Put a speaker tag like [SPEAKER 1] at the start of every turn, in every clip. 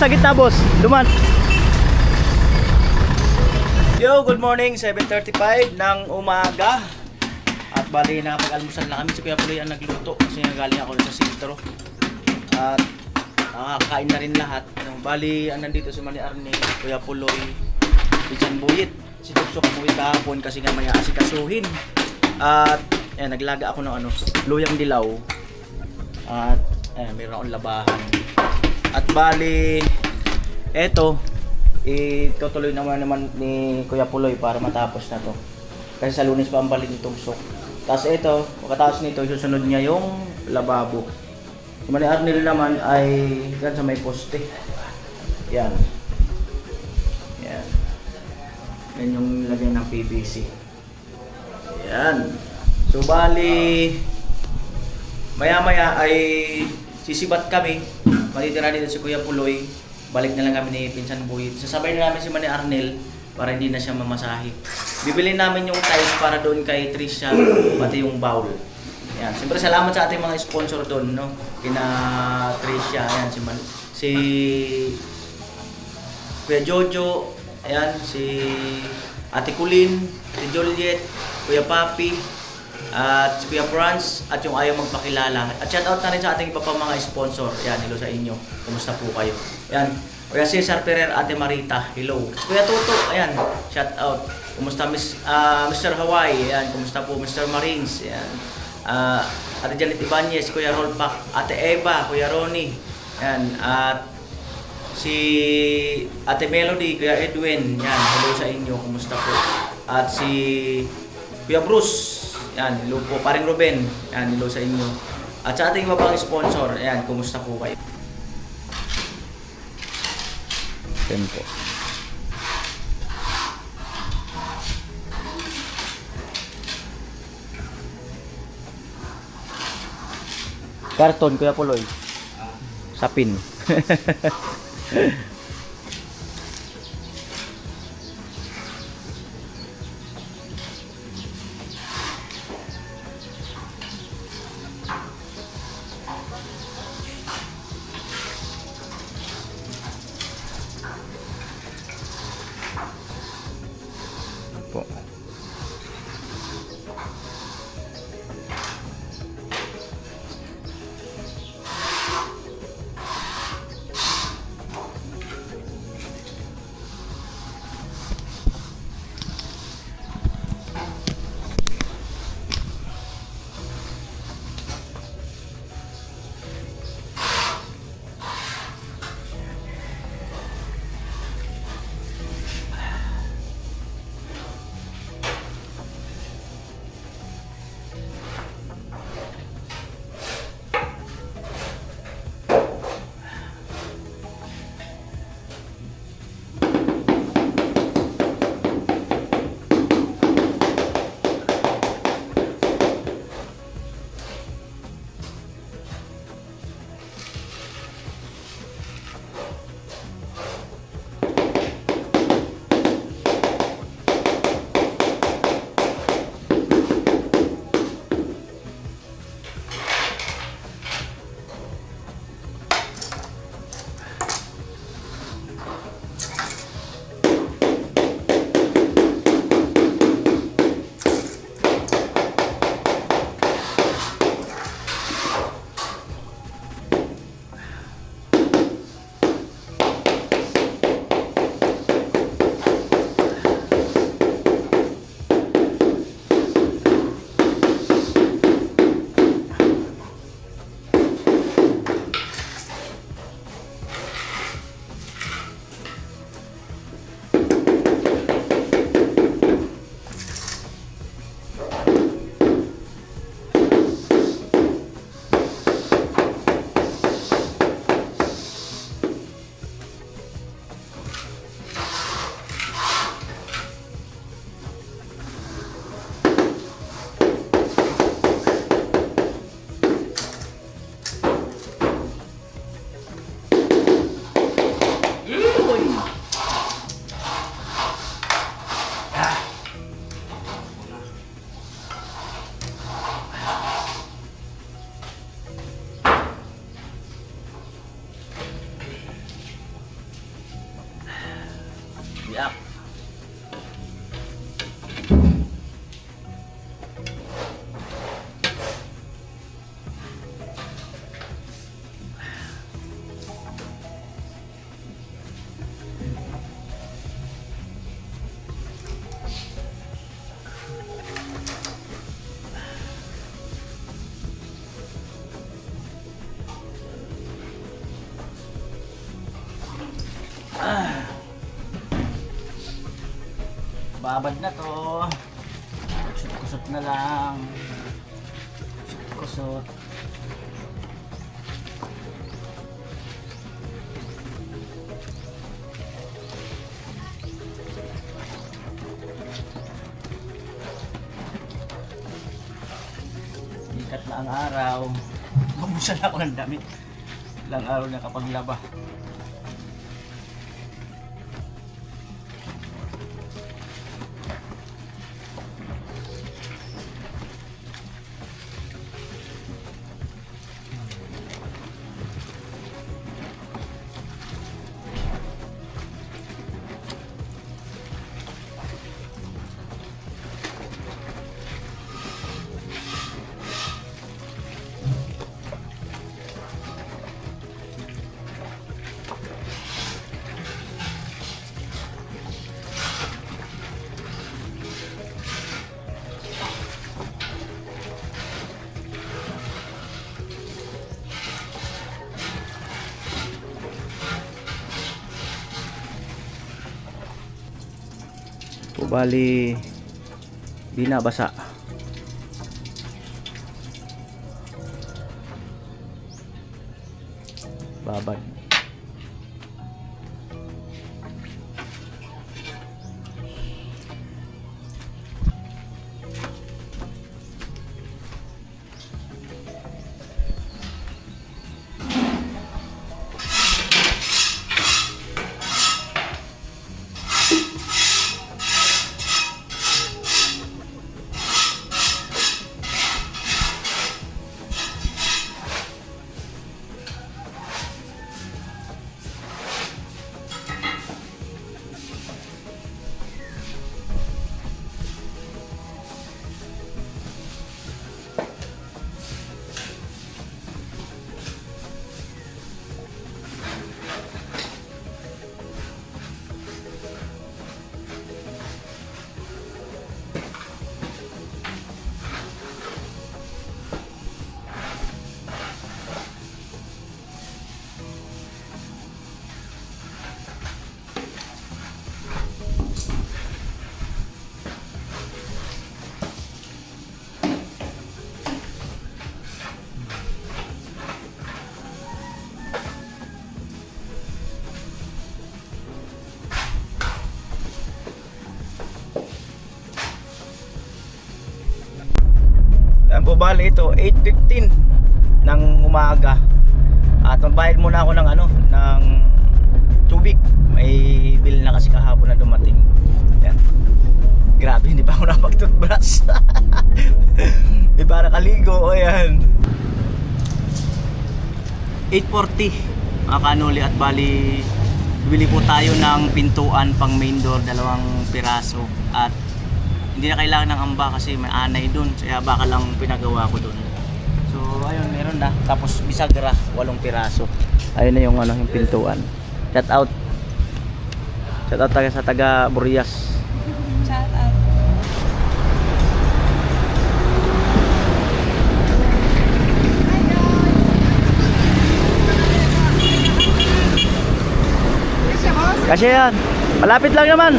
[SPEAKER 1] sa gitna, boss. Duman. Yo, good morning. 7:35 ng umaga. At bali, nakapag-almusal na kami. Si Kuya Puloy ang nagluto kasi nagaling ako sa sintro. At nakakain na rin lahat. Bali, nandito si Mani Arne, Kuya Puloy, Pichan Buyit. Si Tuksok umuwi kahapon kasi nga may aasikasuhin. At ayan, naglaga ako ng luyang dilaw. At ayan, mayroon akong labahan. At bali, eto, itutuloy naman ni Kuya Puloy para matapos na to. Kasi sa Lunes pa ang balik ni Tuksok. Tapos eto, pagkatapos nito, susunod niya yung lababo. Si Mani Arnel naman ay dyan sa may poste. Yan. Yan. Yan yung lagay ng PVC. Yan. So bali, maya-maya ay sisibat kami. Matitira dito si Kuya Puloy. Balik na lang kami ni Pinsan Buyit. Sasabay na namin si Mani Arnel para hindi na siya mamasahe. Bibili namin yung tiles para doon kay Trisha, pati yung bowl. Yan. Siyempre salamat sa ating mga sponsor doon, no? Kina Trisha, ayan, si Kuya Jojo, ayan, si Ate Kulin, si Juliet, Kuya Papi, at si Kuya Franz, at yung ayaw magpakilala. At shout out na rin sa ating iba pang mga sponsor. Ayan, hello sa inyo. Kumusta po kayo? Ayan, Kuya Cesar Ferrer, Ate Marita, hello. Si Kuya Toto, ayan, shout out. Kumusta Mr. Hawaii, ayan, kumusta po Mr. Marines, ayan. Ate Janet Ibanez, Kuya Rolpak, Ate Eva, Kuya Ronnie, ayan, at si Ate Melody, Kuya Edwin, yan, hello sa inyo, kumusta po? At si Kuya Bruce, yan, hello po, paring Ruben, yan, hello sa inyo. At sa ating iba pang sponsor, yan, kumusta po kayo? Yan po. Karton, Kuya Puloy. Sapin. Po. Babad na to. Kusot-kusot na lang. Kusot. Ikat na ang araw. Mabusan ako ng damit. Ilang araw na kapaglaba. Bali binabasa. Babad. Po bali ito 8:15 ng umaga at magbayad muna ako ng ng tubig. May bill na kasi kahapon na dumating. Yan. Grabe, hindi pa ako nakapag-toothbrush. Di para kaligo. Ayan, 8:40 mga kanuli at bali bili po tayo ng pintuan pang main door, 2 piraso at hindi na kailangan ng amba kasi may anay dun, kaya baka lang pinagawa ko dun. So ayun, meron na. Tapos bisagra 8 piraso. Ayun na yung yung pintuan. Shout out sa taga Burias.
[SPEAKER 2] Shout out.
[SPEAKER 1] Kasi yan, malapit lang naman.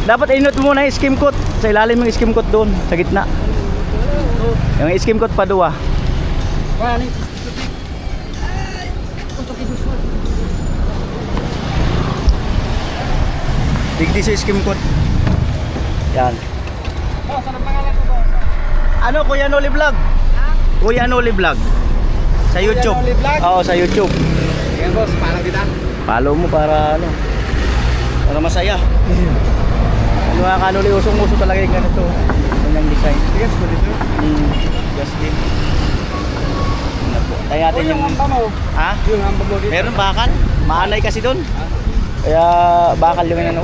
[SPEAKER 1] Dapat inot mo muna yung skim coat. Sa ilalim yung skim coat doon, sa gitna. Yung skim coat pa duwa. Digdi sa skim coat. Yan.
[SPEAKER 2] Oh, saan ang pangalan ko ba?
[SPEAKER 1] Ano, Kuya Noli Vlog? Kuya Noli Vlog. Sa YouTube.
[SPEAKER 2] Noli Vlog?
[SPEAKER 1] Oo, sa YouTube.
[SPEAKER 2] Yan boss, parang kita.
[SPEAKER 1] Follow mo para para masaya. Ano nga kanuli, usong-uso talaga yung ganito. Kanyang design.
[SPEAKER 2] Yes, po dito.
[SPEAKER 1] Just din. Tayo natin yung...
[SPEAKER 2] hamba mo.
[SPEAKER 1] Ha?
[SPEAKER 2] Yung hamba mo dito.
[SPEAKER 1] Meron bakal. Maanay kasi doon. Kaya bakal yung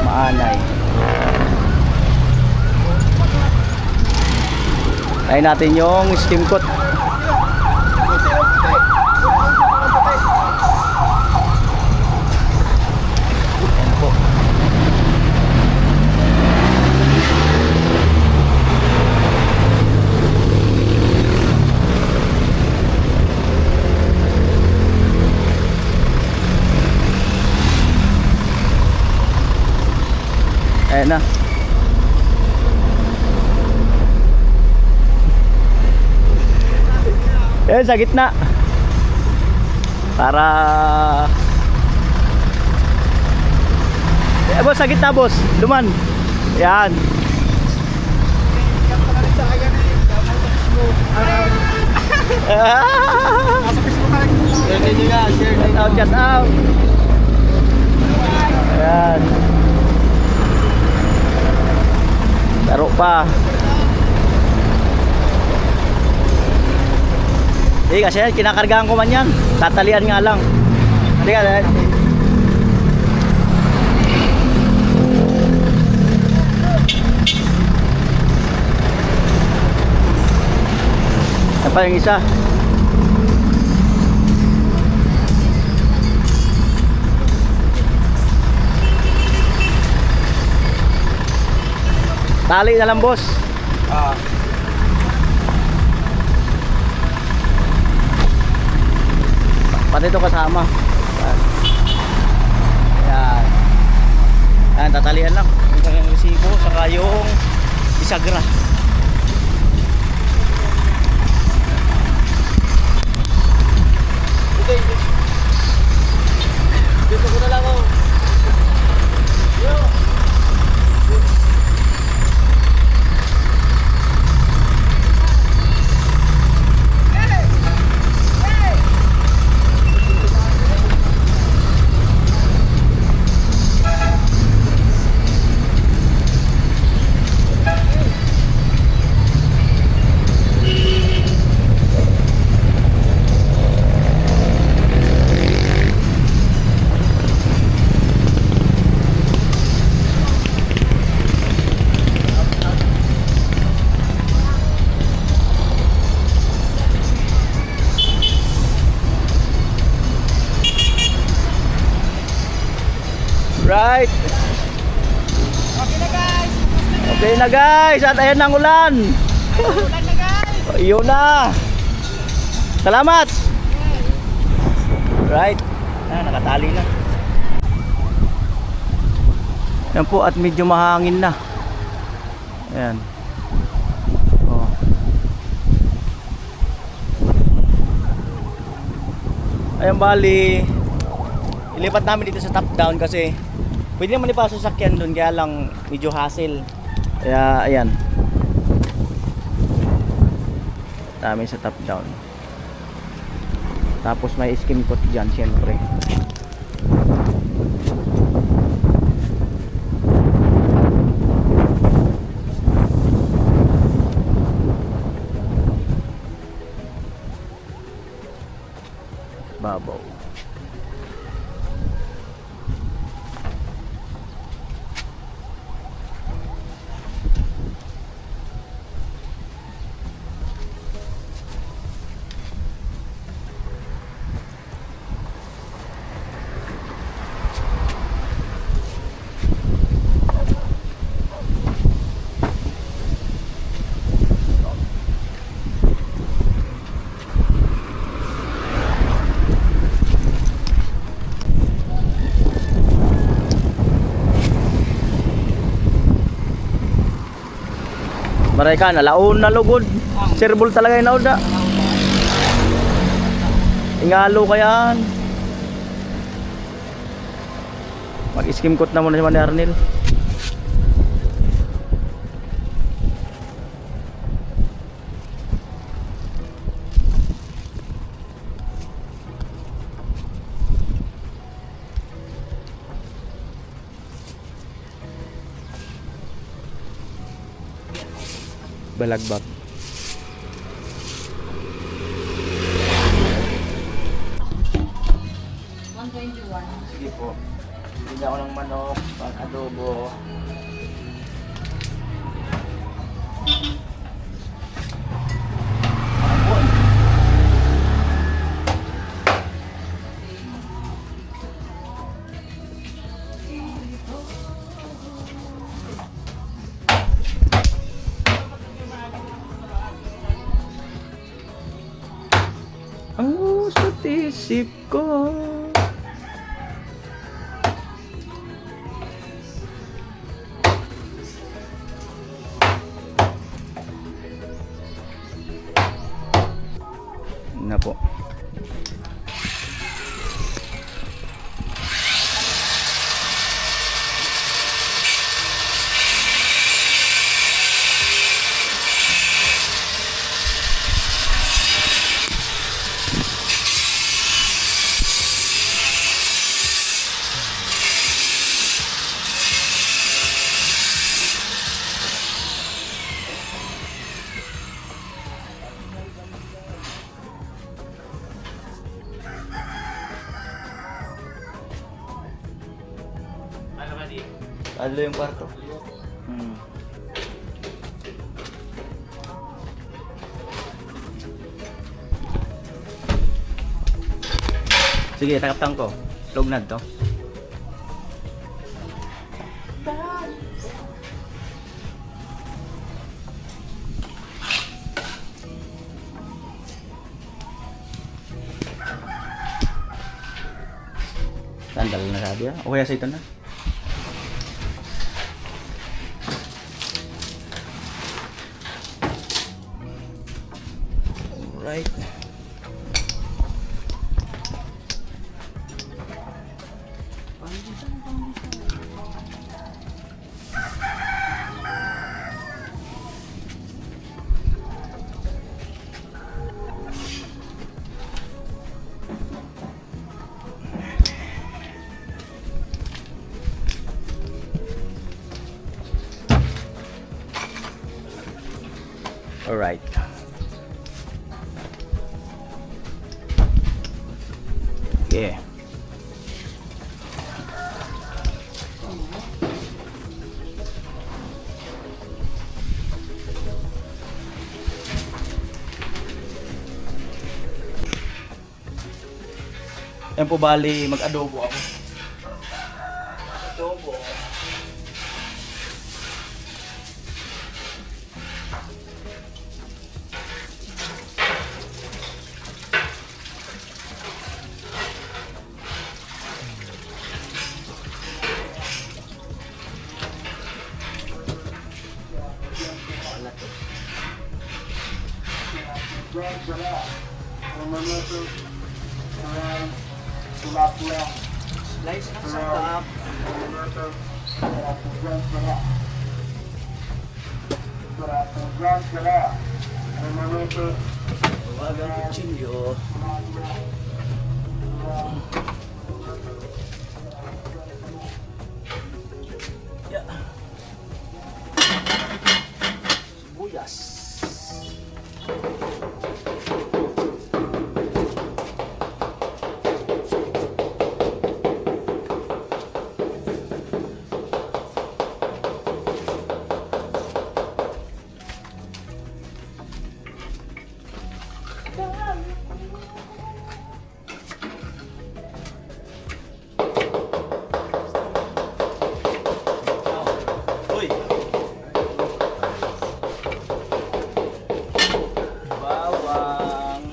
[SPEAKER 1] maanay. Tayo natin yung steam coat. na. Sa gitna. Para boss, sa gitna boss. Duman. Yan. Shout out. Ayan. Taro pa. Hindi kasi kinakargahan ko man yan. Tatalian nga lang. Hindi ka dahil. Yan pa yung isa. Tali na lang boss. Pati ito kasama. Ayan. Ayan, tatalian lang. Yung resibo, saka yung bisagra. Okay. Dito ko na lang ako. Yo! Right. Okay na guys. At ayan ang ulan.
[SPEAKER 2] Ulan na guys.
[SPEAKER 1] Yun na. Salamat. Right. Nakatali na. Yan po at medyo mahangin na. Ayan. Oh. Ayan bali. Ilipat namin dito sa top down kasi pwede naman ipasok sa sakyan doon, kaya lang medyo hassle. Kaya ayan. Dami sa top down. Tapos may skim coat dyan syempre. Babaw. Maray ka, nalaon na lugod. Sirbol talaga yung naod na. Ingalo ka yan. Mag-skim coat na muna si Manny Arnel. Balagbag. Sige po. Bili ako ng manok, pang adobo. Ang gusto't isip ko. Ano yung kwarto? Sige, takaptang ko. Lugnad to. Sandal na sabi ah. O kaya sa ito na. Alright. Alright. Yeah. Yan po bali mag-adobo ako. Adobo. Slice ng sakap. Bawagang kutsilyo. Yeah. Sibuyas. Uy. Bawang.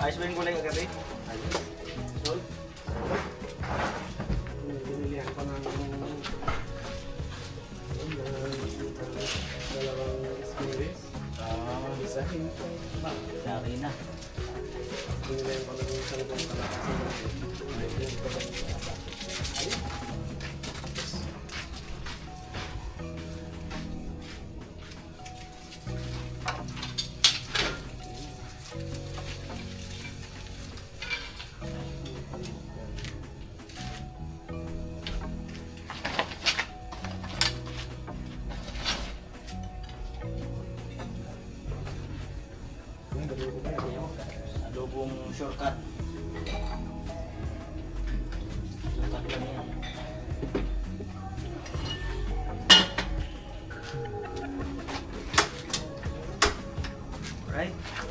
[SPEAKER 1] Ayos ba yung gulay kagabi? Ayos. Sol?
[SPEAKER 3] Binilihan ko ng dalawang squares. Isa hintay.
[SPEAKER 1] Laki na.
[SPEAKER 3] Binilihan ko ng isang buong kalakasan.
[SPEAKER 1] Adobong shortcut. Shortcut lang yan. Alright.